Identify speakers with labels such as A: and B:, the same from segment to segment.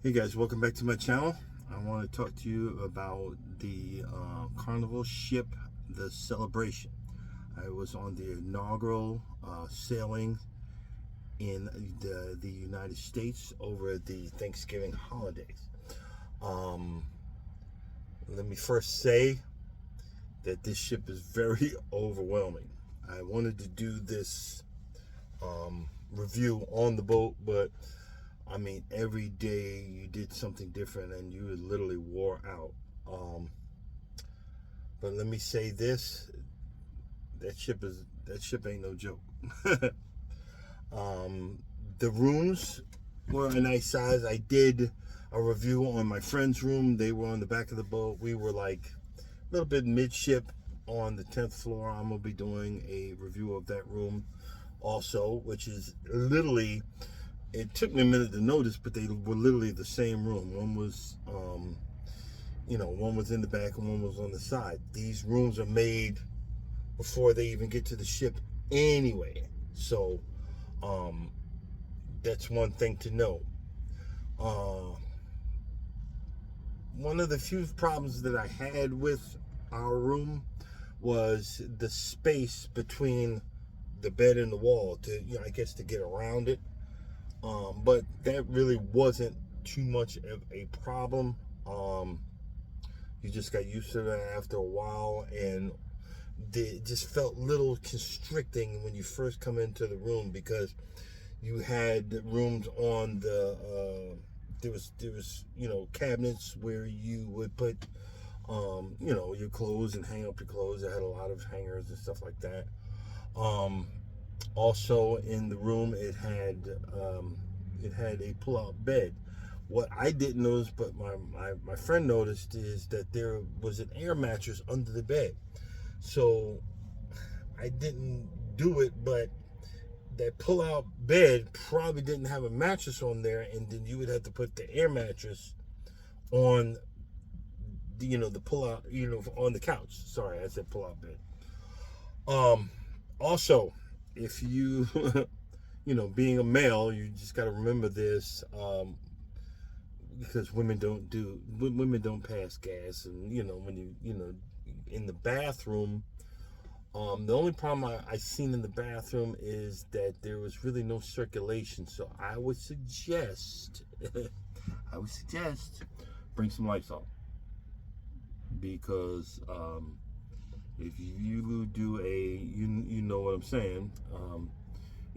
A: Hey guys, welcome back to my channel. I want to talk to you about the Carnival ship, the Celebration. I was on the inaugural sailing in the United States over the Thanksgiving holidays. Let me first say that this ship is very overwhelming. I wanted to do this review on the boat, but I mean, every day you did something different and you literally wore out. But let me say this: that ship ain't no joke. The rooms were a nice size. I did a review on my friend's room. They were on the back of the boat. We were like a little bit midship on the 10th floor. I'm gonna be doing a review of that room also, which is literally. It took me a minute to notice, but they were literally the same room. One was, one was in the back and one was on the side. These rooms are made before they even get to the ship anyway. So, that's one thing to know. One of the few problems that I had with our room was the space between the bed and the wall to, I guess, to get around it. But that really wasn't too much of a problem. You just got used to that after a while, and it just felt a little constricting when you first come into the room, because you had rooms on the there was cabinets where you would put your clothes and hang up your clothes. It had a lot of hangers and stuff like that. Also in the room, it had a pull-out bed. What I didn't notice, but my friend noticed, is that there was an air mattress under the bed. So I didn't do it, but that pull-out bed probably didn't have a mattress on there, and then you would have to put the air mattress on the pull-out, on the couch. Sorry, I said pull-out bed. Also, if you being a male, you just got to remember this, because women don't pass gas, and when you in the bathroom, the only problem I seen in the bathroom is that there was really no circulation. So I would suggest bring some Lysol, because if you do you know what I'm saying,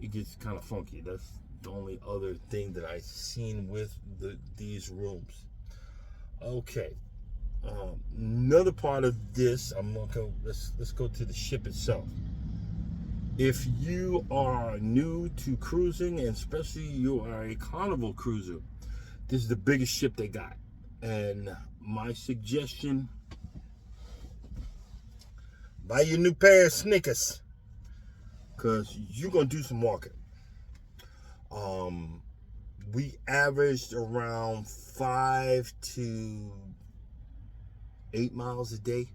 A: it gets kind of funky. That's the only other thing that I've seen with these rooms. Okay, another part of this, let's go to the ship itself. If you are new to cruising, and especially you are a Carnival cruiser, this is the biggest ship they got. And my suggestion: buy your new pair of sneakers, because you're going to do some walking. We averaged around 5 to 8 miles a day.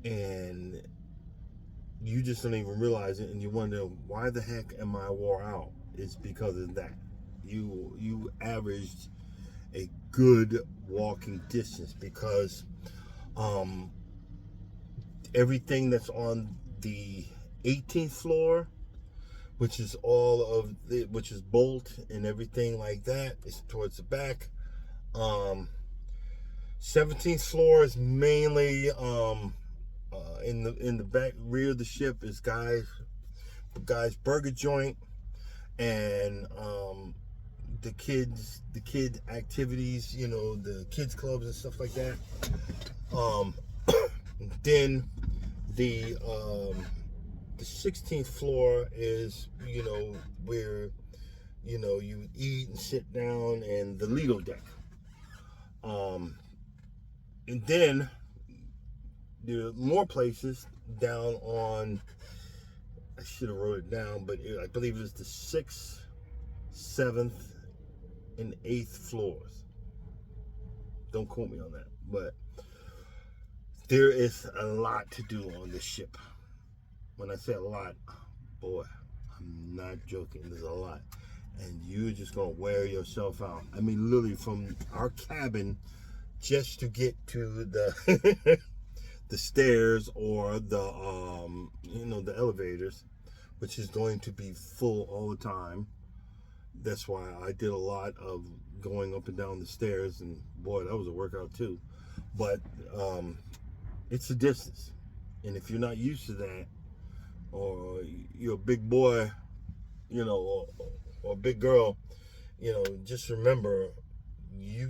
A: And you just don't even realize it, and you wonder, why the heck am I wore out? It's because of that. You averaged a good walking distance, because everything that's on the 18th floor, which is which is bolt and everything like that, is towards the back. 17th floor is mainly in the back rear of the ship is guys burger joint, and the kid activities, the kids clubs and stuff like that. Then the 16th floor is where you eat and sit down, and the Lido deck. And then there are more places down on, I should have wrote it down, but I believe it was the 6th, 7th, and 8th floors. Don't quote me on that, but there is a lot to do on this ship. When I say a lot, boy, I'm not joking. There's a lot. and you're just gonna wear yourself out. I mean, literally from our cabin just to get to the the stairs or the the elevators, which is going to be full all the time. That's why I did a lot of going up and down the stairs, and boy, that was a workout too. But it's a distance, and if you're not used to that, or you're a big boy, or a big girl, just remember you're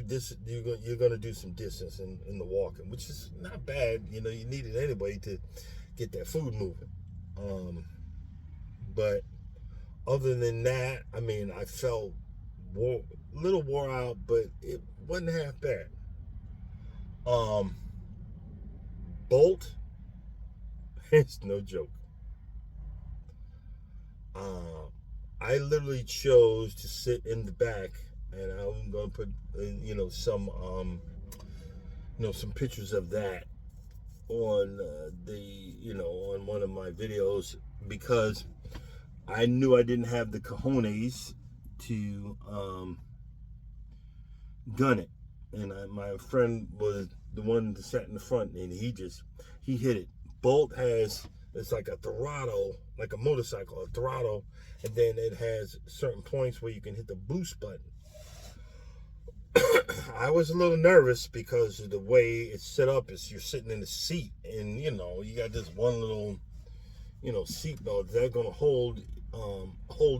A: gonna do some distance in the walking, which is not bad. You need it anyway to get that food moving. But other than that, I mean, I felt a little wore out, but it wasn't half bad. Um, Bolt, it's no joke. Uh, I literally chose to sit in the back, and I'm gonna put some pictures of that on on one of my videos, because I knew I didn't have the cojones to gun it, and my friend was the one that sat in the front, and he hit it. Bolt it's like a throttle, like a motorcycle, a throttle, and then it has certain points where you can hit the boost button. I was a little nervous because of the way it's set up. Is you're sitting in the seat, and you got this one little seat belt that's gonna hold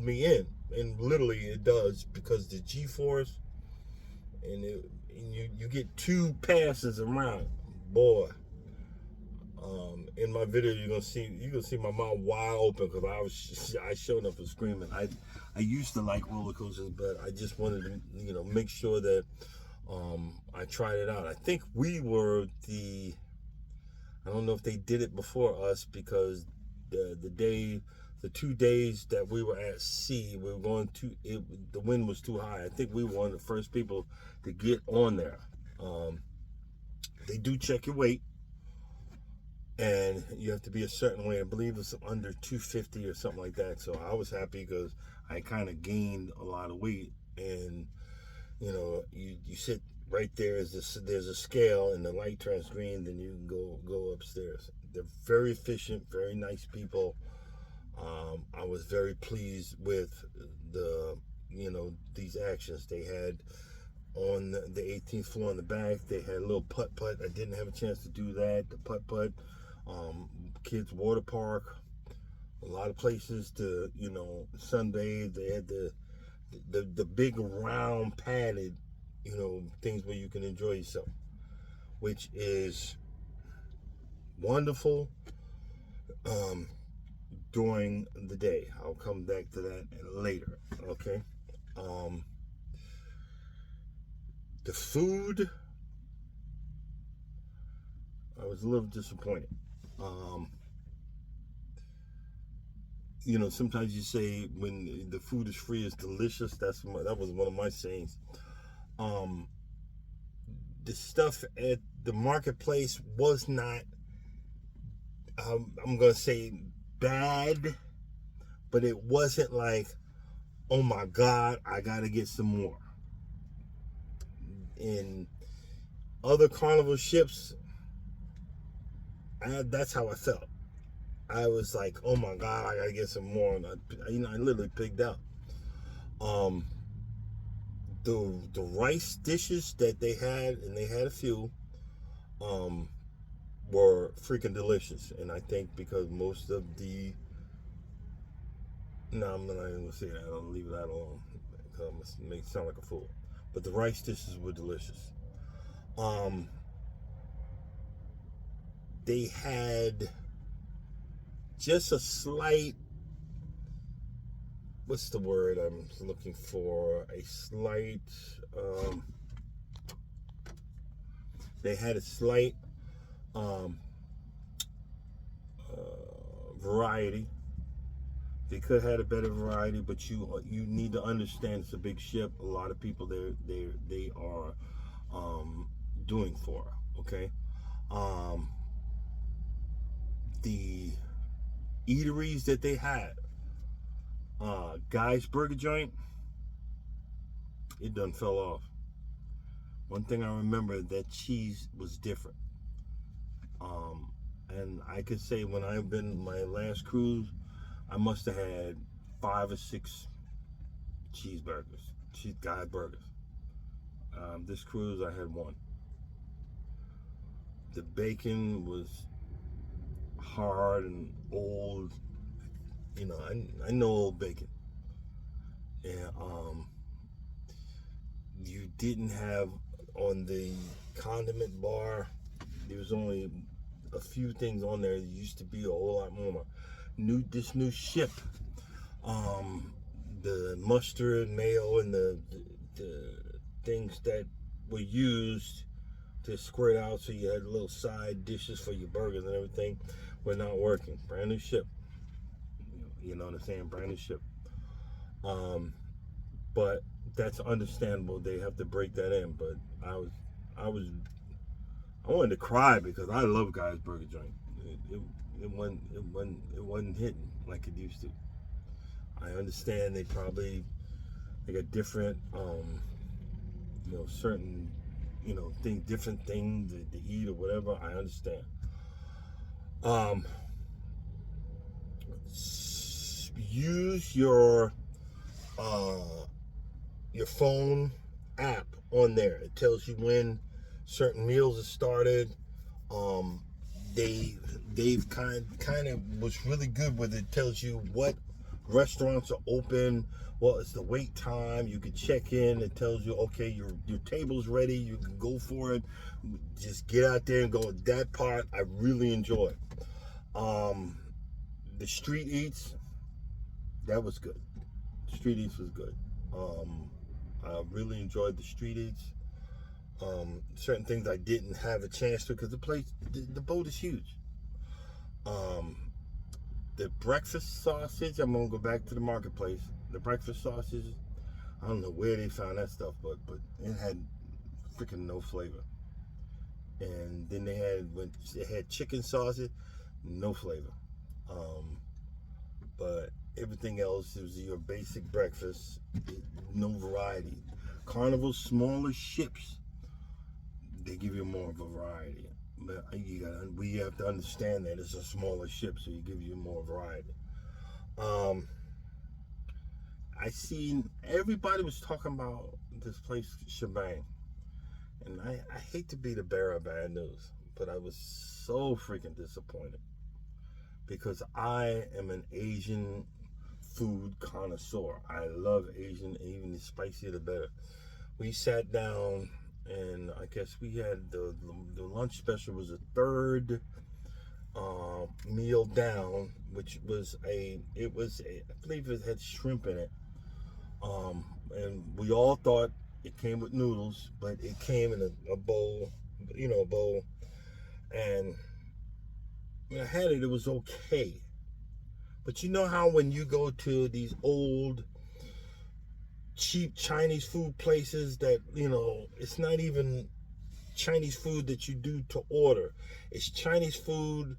A: me in, and literally it does, because the G-force, and you get 2 passes around, boy. In my video, you're gonna see my mouth wide open, because I showed up and screaming. I used to like roller coasters, but I just wanted to make sure that I tried it out. I think we were I don't know if they did it before us, because the 2 days that we were at sea, we were the wind was too high. I think we were one of the first people to get on there. They do check your weight, and you have to be a certain weight. I believe it's under 250 or something like that. So I was happy because I kind of gained a lot of weight, and you sit right there. There's a scale, and the light turns green, then you can go upstairs. They're very efficient, very nice people. I was very pleased with these actions they had on the 18th floor in the back. They had a little putt-putt. I didn't have a chance to do that. The putt-putt, kids water park, a lot of places to sunbathe. They had the big round padded things where you can enjoy yourself, which is wonderful during the day. I'll come back to that later. Okay. The food, I was a little disappointed. Sometimes you say when the food is free, it's delicious. That was one of my sayings. The stuff at the marketplace was not, I'm gonna say, bad, but it wasn't like, oh my God, I gotta get some more. In other carnival ships, that's how I felt. I was like, oh my God, I gotta get some more. And I literally picked out. The rice dishes that they had, and they had a few, were freaking delicious. And I think because most of no, I'm not even gonna say that. I'll leave that alone, because I'm gonna make it sound like a fool. But the rice dishes were delicious. They had just a slight, what's the word I'm looking for? A slight, they had a slight variety. They could have had a better variety, but you need to understand it's a big ship. A lot of people they are doing for. Okay. The eateries that they had, Guy's Burger Joint, it done fell off. One thing I remember, that cheese was different. And I could say when I've been my last cruise, I must have had 5 or 6 cheeseburgers, cheese guy burgers. This cruise I had 1. The bacon was hard and old. You know, I know old bacon. And you didn't have on the condiment bar. There was only a few things on there. There used to be a whole lot more. This new ship, the mustard, mayo, and the things that were used to squirt out so you had little side dishes for your burgers and everything were not working. Brand new ship. You know what I'm saying? Brand new ship. But that's understandable. They have to break that in. But I wanted to cry because I love Guy's Burger Joint. It wasn't hitting like it used to. I understand they got different, certain, different things to eat or whatever. I understand. Use your phone app on there. It tells you when certain meals are started. They've kind of was really good with it. Tells you what restaurants are open, what is the wait time. You can check in. It tells you, okay, your table's ready. You can go for it. Just get out there and go. That part I really enjoy. The street eats, that was good. Street eats was good. I really enjoyed the street eats. Certain things I didn't have a chance to because the boat is huge. The breakfast sausage, I'm gonna go back to the marketplace. The breakfast sausage, I don't know where they found that stuff, but it had freaking no flavor. And then they had chicken sausage, no flavor. But everything else was your basic breakfast, no variety. Carnival's smaller ships, they give you more of a variety. But we have to understand that it's a smaller ship, so you give you more variety. I seen everybody was talking about this place, Shebang, and I hate to be the bearer of bad news, but I was so freaking disappointed because I am an Asian food connoisseur. I love Asian, even the spicier the better. We sat down, and I guess we had the lunch special was a third meal down, which was I believe it had shrimp in it. And we all thought it came with noodles, but it came in a bowl, a bowl. And when I had it, it was okay. But you know how when you go to these old, cheap Chinese food places that, it's not even Chinese food that you do to order. It's Chinese food,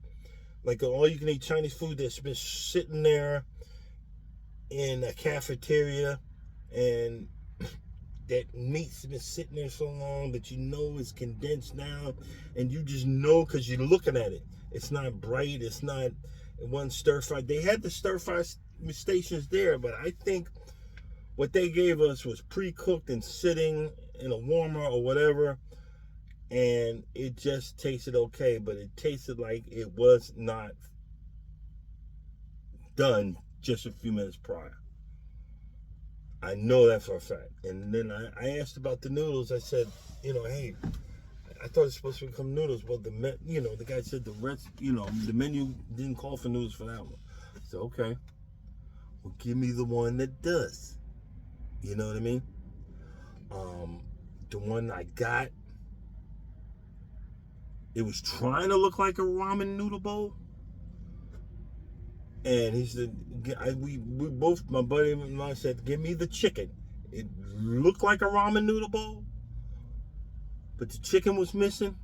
A: like all you can eat Chinese food that's been sitting there in a cafeteria, and that meat's been sitting there so long that it's condensed down, and you just know because you're looking at it. It's not bright, it wasn't stir fry. They had the stir fry stations there, but I think what they gave us was pre-cooked and sitting in a warmer or whatever, and it just tasted okay, but it tasted like it was not done just a few minutes prior. I know that for a fact. And then I asked about the noodles. I said, hey, I thought it's supposed to become noodles. Well, the guy said the menu didn't call for noodles for that one. I said, okay, well, give me the one that does. You know what I mean? The one I got, it was trying to look like a ramen noodle bowl. And he said, we both, my buddy and I said, give me the chicken. It looked like a ramen noodle bowl, but the chicken was missing.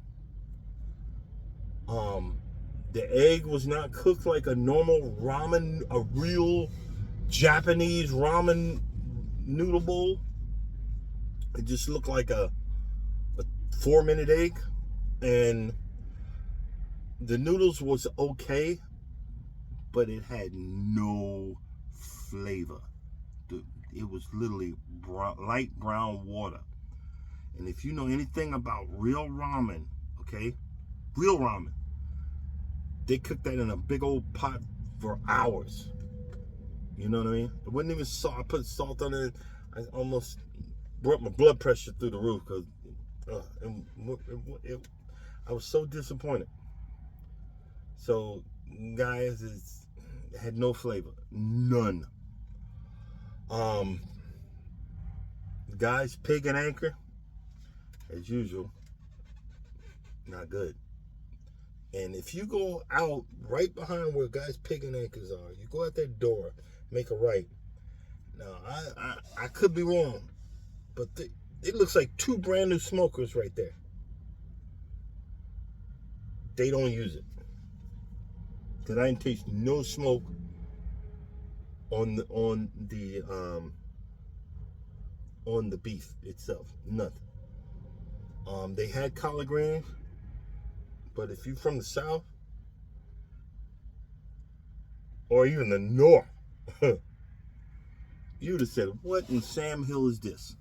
A: The egg was not cooked like a normal ramen, a real Japanese ramen noodle bowl. It just looked like a 4-minute egg, and the noodles was okay, but it had no flavor. It was literally light brown water. And if you know anything about real ramen, okay, real ramen, they cook that in a big old pot for hours. You know what I mean? It wasn't even salt. I put salt on it. I almost brought my blood pressure through the roof because I was so disappointed. So, guys, it had no flavor, none. Guys, pig and anchor, as usual, not good. And if you go out right behind where guys pig and anchors are, you go out that door, make a right. Now, I could be wrong, but it looks like 2 brand new smokers right there. They don't use it. Because I didn't taste no smoke on the beef itself. Nothing. They had collard greens, but if you're from the South or even the North, you would have said, "What in Sam Hill is this?"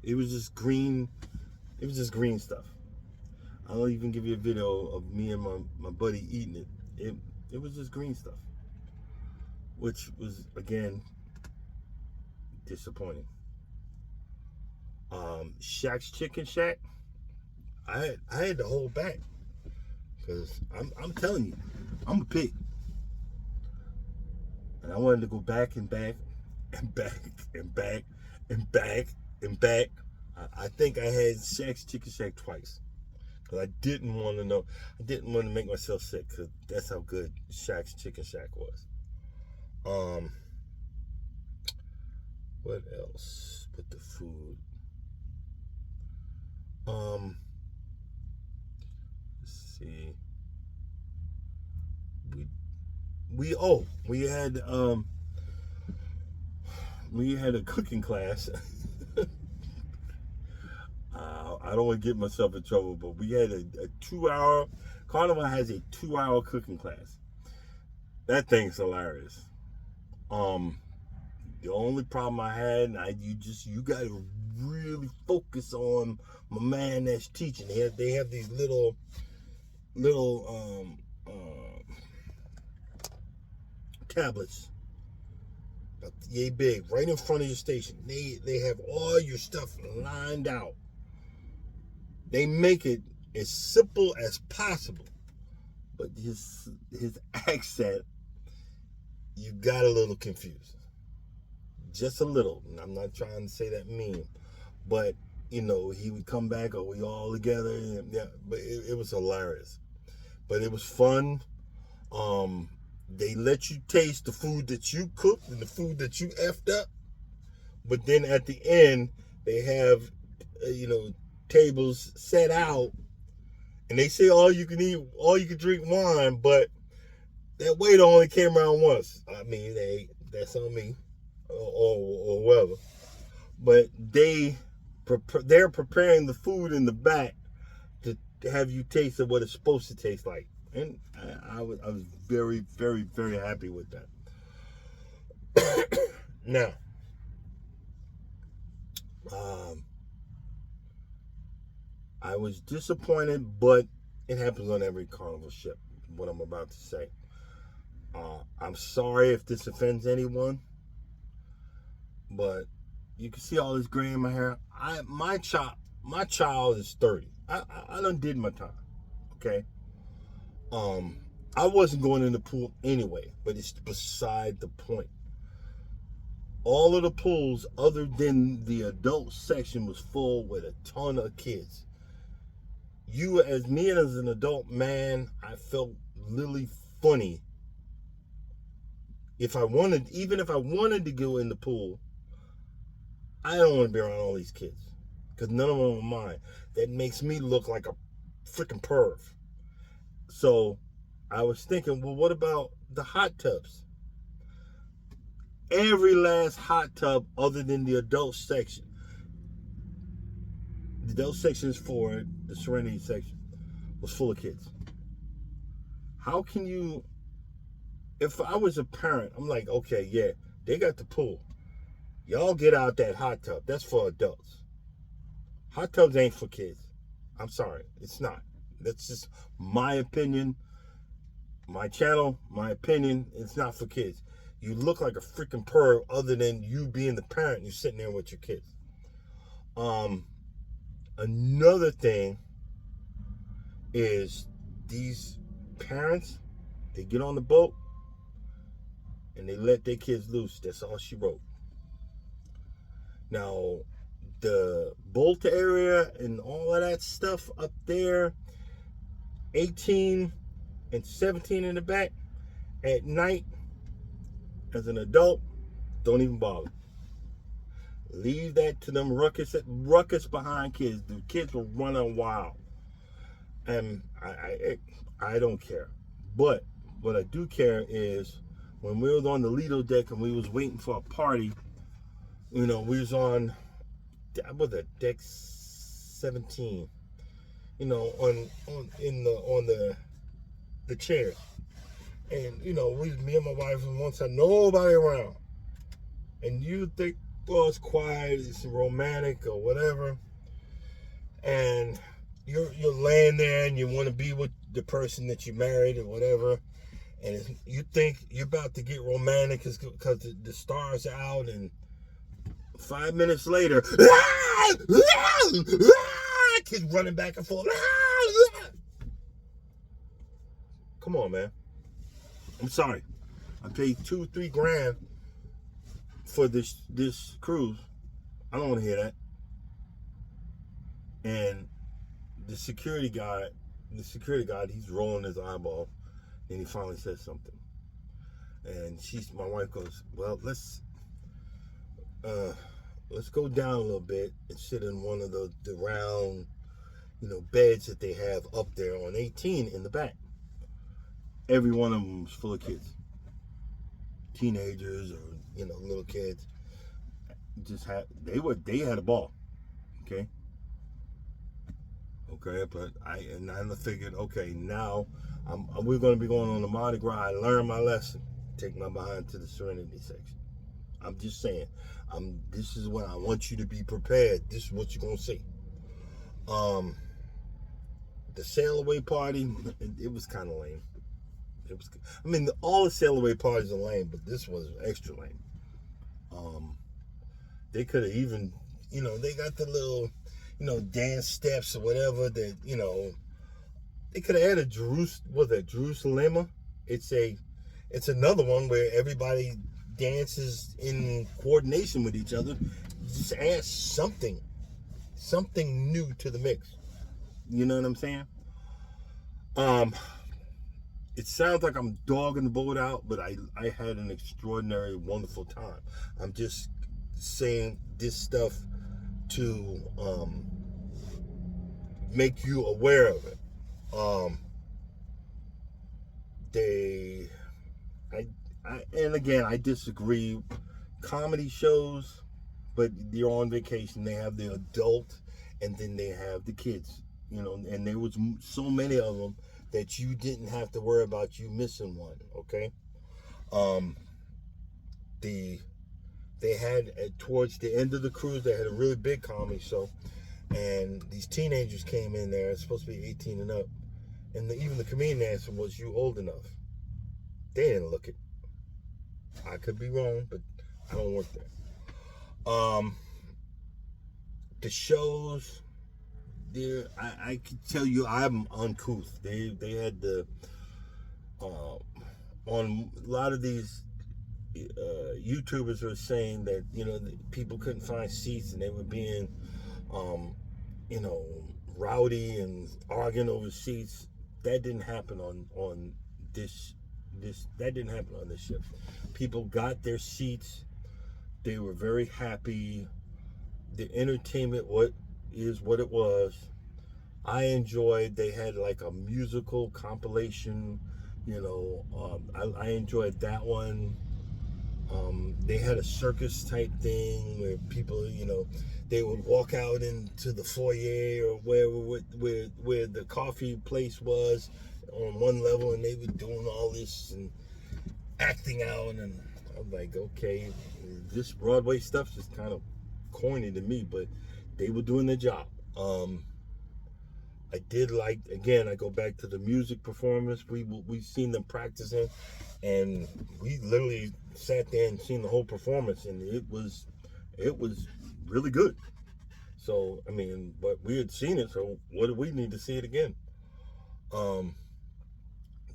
A: It was just green. It was just green stuff. I'll even give you a video of me and my buddy eating it. It was just green stuff, which was, again, disappointing. Shack's Chicken Shack, I had to hold back because I'm telling you, I'm a pig, and I wanted to go back and back and back and back and back and back. I think I had Shack's Chicken Shack twice. Because I didn't want to make myself sick, because that's how good Shack's Chicken Shack was. What else with the food? Let's see. We had a cooking class. I don't want to get myself in trouble, but we had a 2-hour. Carnival has a 2-hour cooking class. That thing's hilarious. The only problem I had, you got to really focus on my man that's teaching. They have these little tablets, yay big, right in front of your station. They have all your stuff lined out. They make it as simple as possible, but his accent, you got a little confused, just a little. And I'm not trying to say that mean, but he would come back, or we all together, and yeah. But it was hilarious, but it was fun. They let you taste the food that you cooked and the food that you effed up, but then at the end they have tables set out, and they say all you can eat, all you can drink wine, but that waiter only came around once. I mean, that's on me, or whoever. But they're preparing the food in the back to have you taste of what it's supposed to taste like, and I was very, very, very happy with that. Now, I was disappointed, but it happens on every carnival ship, what I'm about to say. I'm sorry if this offends anyone, but you can see all this gray in my hair. My child is 30. I done did my time, okay? I wasn't going in the pool anyway, but it's beside the point. All of the pools, other than the adult section, was full with a ton of kids. As an adult man, I felt really funny. Even if I wanted to go in the pool, I don't want to be around all these kids, because none of them are mine. That makes me look like a freaking perv. So I was thinking, well, what about the hot tubs? Every last hot tub other than the adult section, those sections for the Serenity section was full of kids. How can you, if I was a parent, I'm like, okay, yeah, they got the pool. Y'all get out that hot tub. That's for adults. Hot tubs ain't for kids. I'm sorry, it's not. That's just my opinion. My channel, my opinion, it's not for kids. You look like a freaking perv other than you being the parent. You're sitting there with your kids. Another thing is these parents, they get on the boat and they let their kids loose. That's all she wrote. Now, the Bolt area and all of that stuff up there, 18 and 17 in the back, at night, as an adult, don't even bother. Leave that to them ruckus behind kids. The kids were running wild. And I don't care. But what I do care is when we was on the Lido deck and we was waiting for a party, we was on, what was that, deck 17, on the chair. And, me and my wife was one side, nobody around. And you think, well, it's quiet, it's romantic or whatever. And you're laying there and you want to be with the person that you married or whatever. And you think you're about to get romantic because the stars are out, and 5 minutes later, kids running back and forth. Come on, man. I'm sorry. I paid $2-3 grand for this cruise. I don't want to hear that. And the security guard, he's rolling his eyeball, and he finally says something. And my wife goes, well, let's go down a little bit and sit in one of the round, beds that they have up there on 18 in the back. Every one of them was full of kids, teenagers or little kids. They had a ball, okay. But I figured, okay, now we're going to be going on the Mardi Gras. I learned my lesson. Take my behind to the Serenity section. I'm just saying, this is what I want you to be prepared. This is what you're going to see. The sail away party, it was kind of lame. All the sail away parties are lame, but this was extra lame. They could have even, they got the little, dance steps or whatever that, they could have had a Jerusalem. It's another one where everybody dances in coordination with each other. Just add something new to the mix. You know what I'm saying? It sounds like I'm dogging the boat out, but I had an extraordinary, wonderful time. I'm just saying this stuff to make you aware of it. And again, I disagree. Comedy shows, but they're on vacation. They have the adult, and then they have the kids. And there was so many of them that you didn't have to worry about you missing one. Okay. They had towards the end of the cruise, they had a really big comedy show, and these teenagers came in there. It's supposed to be 18 and up, and even the comedian answer was, "You old enough?" They didn't look it. I could be wrong, but I don't work there. The shows, I can tell you I'm uncouth. They had on a lot of these YouTubers were saying that people couldn't find seats and they were being rowdy and arguing over seats. That didn't happen on this that didn't happen on this ship. People got their seats. They were very happy. The entertainment is what it was. I enjoyed. They had like a musical compilation. I enjoyed that one. They had a circus type thing where people, they would walk out into the foyer or where the coffee place was on one level, and they were doing all this and acting out, and I'm like, okay, this Broadway stuff's just kind of corny to me, but they were doing their job. I did like, again, I go back to the music performance. We seen them practicing, and we literally sat there and seen the whole performance, and it was really good. So I mean, but we had seen it, so what do we need to see it again? Um,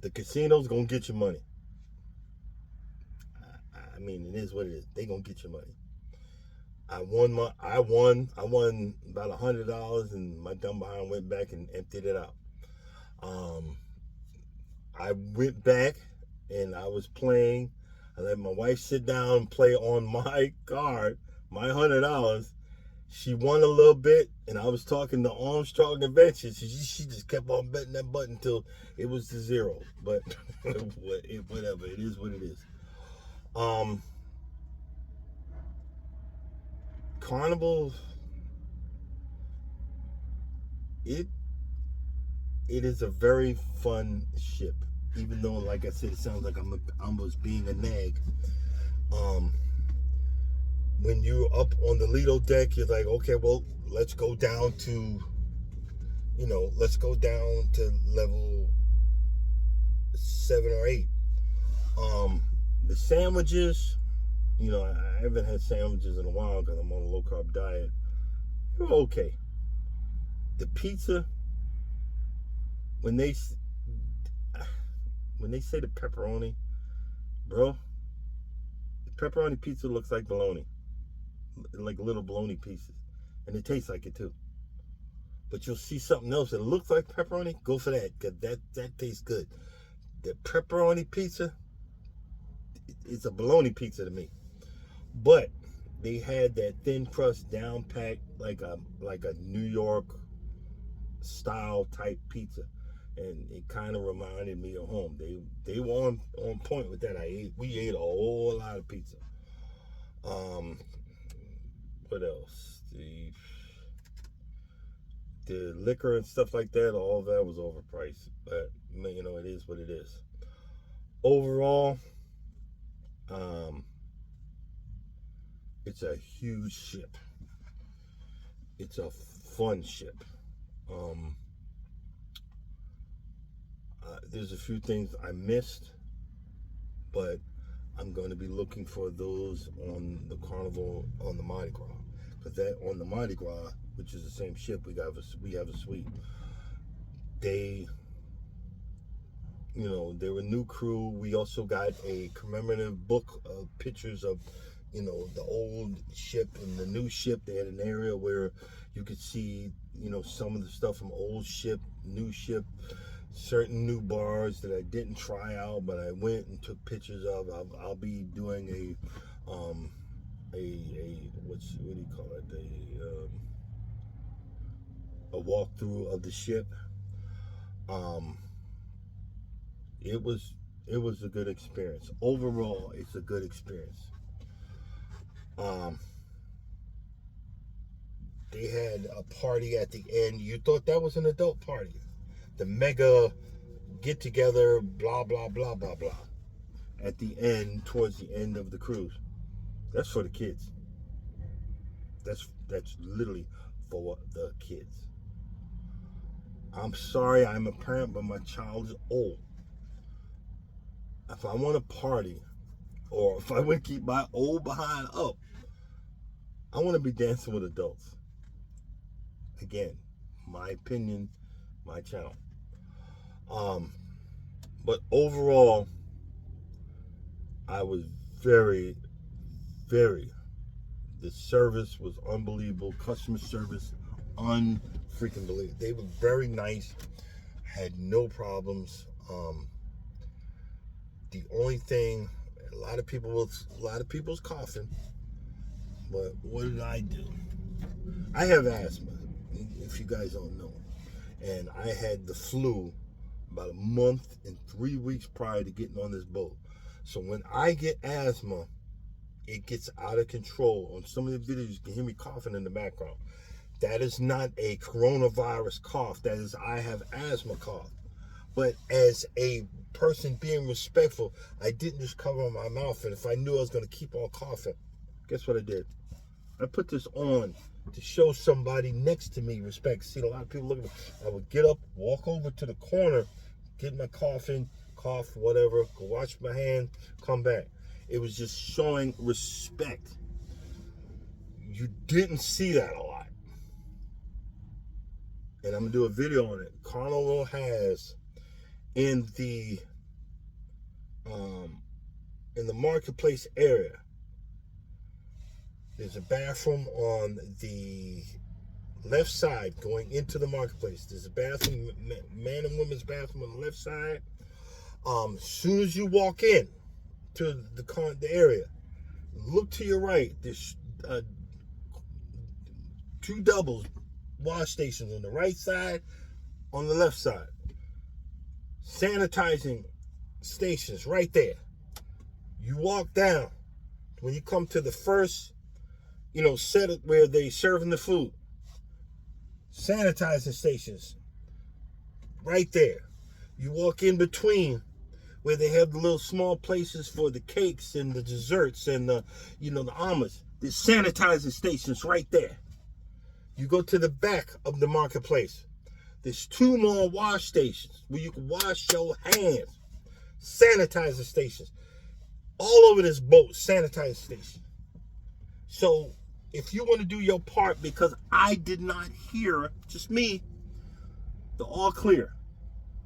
A: the casino's gonna get your money. I mean, it is what it is. They gonna get your money. I won about $100, and my dumb behind went back and emptied it out. Um, I went back and I was playing. I let my wife sit down and play on my card, my $100. She won a little bit, and I was talking to Armstrong Adventures. She just kept on betting that button until it was to zero. But whatever, it is what it is. Um, Carnival, it it is a very fun ship. Even though, like I said, it sounds like I'm almost being a nag. Um, when you're up on the Lido deck, you're like, okay, well, let's go down to, let's go down to level 7 or 8. The sandwiches, I haven't had sandwiches in a while because I'm on a low carb diet. They're okay. The pizza, when they say the pepperoni, bro, the pepperoni pizza looks like bologna, like little bologna pieces, and it tastes like it too. But you'll see something else that looks like pepperoni, go for that, because that tastes good. The pepperoni pizza, it's a bologna pizza to me. But they had that thin crust down packed like a New York style type pizza, and it kind of reminded me of home. They were on point with that. We ate a whole lot of pizza. What else? The liquor and stuff like that, all of that was overpriced. But it is what it is. Overall, it's a huge ship. It's a fun ship. There's a few things I missed, but I'm going to be looking for those on the Carnival on the Mardi Gras, because that on the Mardi Gras, which is the same ship, we have a suite. They, they're a new crew. We also got a commemorative book of pictures of, the old ship and the new ship. They had an area where you could see, some of the stuff from old ship, new ship, certain new bars that I didn't try out, but I went and took pictures of. I'll be doing a what do you call it? A walkthrough of the ship. It was a good experience. Overall, it's a good experience. They had a party at the end. You thought that was an adult party. The mega get together, blah, blah, blah, blah, blah. At the end, towards the end of the cruise. That's for the kids. That's literally for the kids. I'm sorry, I'm a parent, but my child is old. If I want to party, or if I want to keep my old behind up, I want to be dancing with adults. Again, my opinion, my channel. But overall, I was very, very, the service was unbelievable. Customer service, unfreaking believable. They were very nice, had no problems. The only thing, a lot of people's coughing, but what did I do? I have asthma, if you guys don't know, and I had the flu about a month and 3 weeks prior to getting on this boat. So when I get asthma, it gets out of control. On some of the videos, you can hear me coughing in the background. That is not a coronavirus cough. That is, I have asthma cough. But as a person being respectful, I didn't just cover my mouth. And if I knew I was going to keep on coughing, guess what I did? I put this on to show somebody next to me respect. See, a lot of people look at me. I would get up, walk over to the corner, get my cough, whatever, go wash my hand, come back. It was just showing respect. You didn't see that a lot. And I'm going to do a video on it. Carnival has in the marketplace area, there's a bathroom on the left side going into the marketplace. There's a bathroom, man and women's bathroom on the left side. As soon as you walk in to the area, look to your right. There's 2 doubles wash stations on the right side, on the left side. Sanitizing stations right there. You walk down. When you come to the first, set it where they serving the food. Sanitizing stations right there. You walk in between where they have the little small places for the cakes and the desserts and the almonds. There's sanitizing stations right there. You go to the back of the marketplace. There's 2 more wash stations where you can wash your hands. Sanitizer stations. All over this boat, sanitizer station. So if you want to do your part, because I did not hear, just me, the all clear,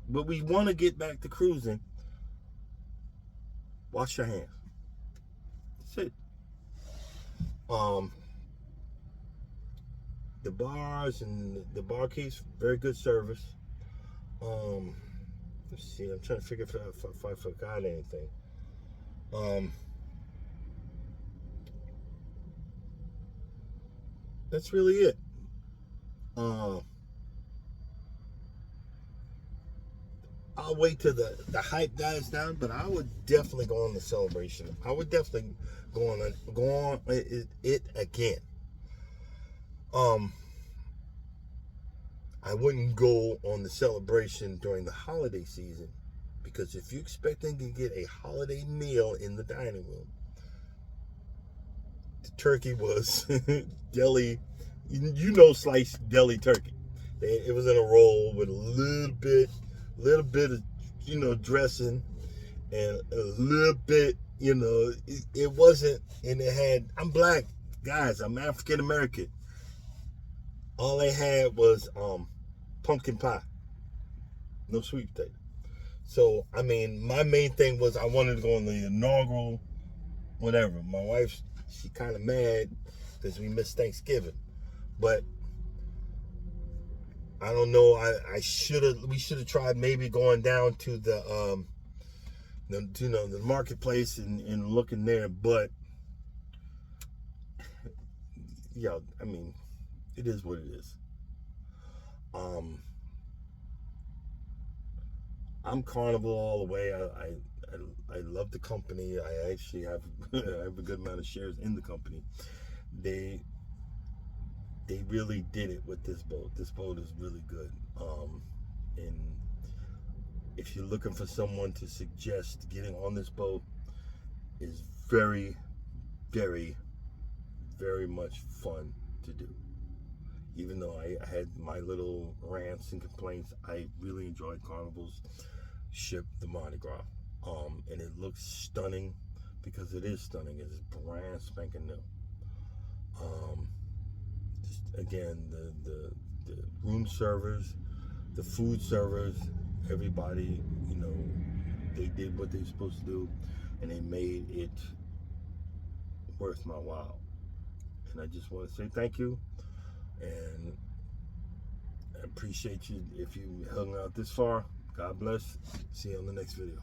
A: but we want to get back to cruising, wash your hands. That's it. The bars and the barkeeps, very good service. Let's see, I'm trying to figure if I forgot anything. That's really it. I'll wait till the hype dies down, but I would definitely go on the celebration. I would definitely go on it again. I wouldn't go on the celebration during the holiday season, because if you're expecting to get a holiday meal in the dining room, the turkey was deli, sliced deli turkey. It was in a roll with a little bit of dressing, and a little bit, it wasn't, and it had, I'm black, guys, I'm African American. All they had was pumpkin pie, no sweet potato. So, I mean, my main thing was I wanted to go on the inaugural, whatever. My wife, she kind of mad because we missed Thanksgiving, but I don't know. We should have tried maybe going down to the marketplace and looking there. But yeah, I mean, it is what it is. I'm Carnival all the way. I love the company. I actually have I have a good amount of shares in the company. They really did it with this boat. This boat is really good. And if you're looking for someone to suggest, getting on this boat is very, very, very much fun to do. Even though I had my little rants and complaints, I really enjoyed Carnival's ship, the Mardi Gras. And it looks stunning, because it is stunning. It's brand spanking new. Just again, the room servers, the food servers, everybody, they did what they were supposed to do, and they made it worth my while. And I just want to say thank you, and I appreciate you if you hung out this far. God bless. See you on the next video.